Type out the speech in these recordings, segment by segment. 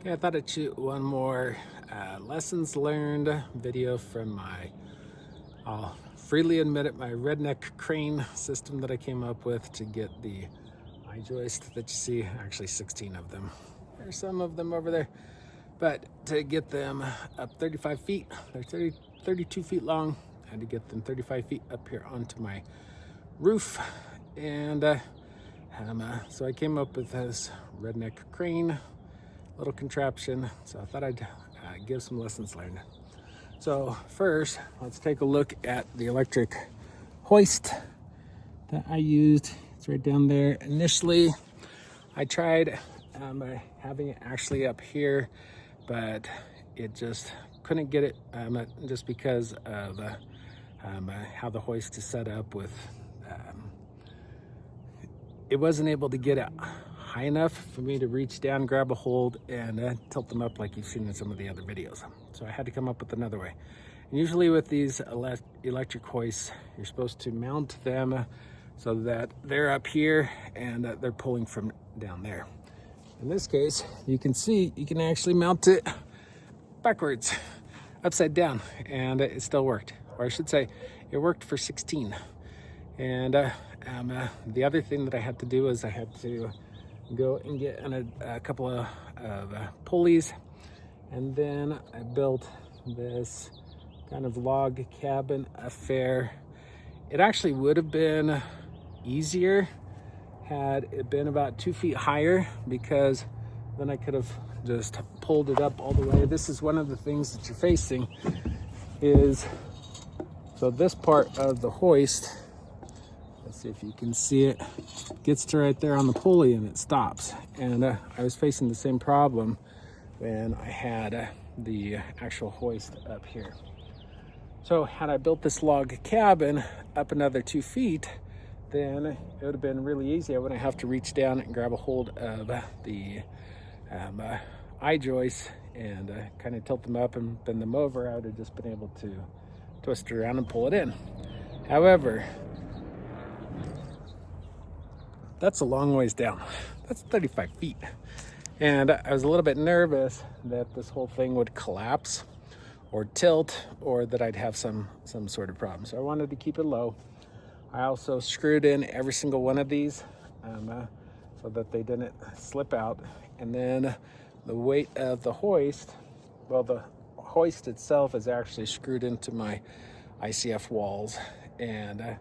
Okay, I thought I'd shoot one more lessons learned video from my, I'll freely admit it, my redneck crane system that I came up with to get the I-joist that you see, actually 16 of them. There's some of them over there, but to get them up 35 feet, they're 32 feet long. I had to get them 35 feet up here onto my roof. And so I came up with this redneck crane little contraption. So I thought I'd give some lessons learned. So first, let's take a look at the electric hoist that I used. It's right down there. Initially, I tried having it actually up here, but it just couldn't get it just because of how the hoist is set up with, it wasn't able to get it high enough for me to reach down, grab a hold, and tilt them up like you've seen in some of the other videos. So I had to come up with another way. And usually with these electric hoists, you're supposed to mount them so that they're up here and they're pulling from down there. In this case, you can see you can actually mount it backwards, upside down, and it still worked. Or I should say, it worked for 16. And the other thing that I had to do is I had to go and get a couple of pulleys, and then I built this kind of log cabin affair. It actually would have been easier had it been about 2 feet higher, because then I could have just pulled it up all the way. This is one of the things that you're facing is, so this part of the hoist, let's see if you can see it, gets to right there on the pulley and it stops. And I was facing the same problem when I had the actual hoist up here. So had I built this log cabin up another 2 feet, then it would have been really easy. I wouldn't have to reach down and grab a hold of the I-joist and kind of tilt them up and bend them over. I would have just been able to twist it around and pull it in. However, that's a long ways down. That's 35 feet. And I was a little bit nervous that this whole thing would collapse or tilt, or that I'd have some sort of problem. So I wanted to keep it low. I also screwed in every single one of these so that they didn't slip out. And then the weight of the hoist, well, the hoist itself is actually screwed into my ICF walls, and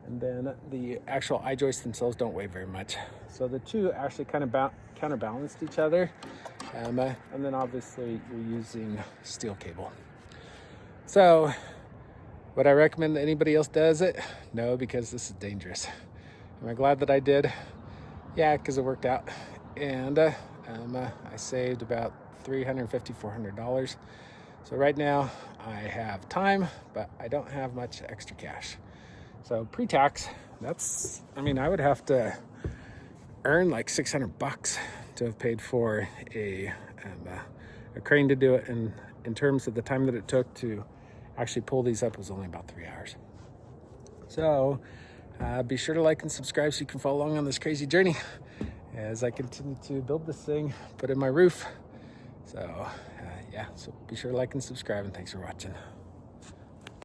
then the actual I-joists themselves don't weigh very much. So the two actually kind of counterbalanced each other. And then obviously you're using steel cable. So would I recommend that anybody else does it? No, because this is dangerous. Am I glad that I did? Yeah, because it worked out. And I saved about $350, $400. So right now I have time, but I don't have much extra cash. So pre-tax, that's, I mean, I would have to earn like $600 to have paid for a crane to do it. And in terms of the time that it took to actually pull these up was only about 3 hours. So be sure to like and subscribe so you can follow along on this crazy journey as I continue to build this thing, put in my roof. So yeah, so be sure to like and subscribe, and thanks for watching.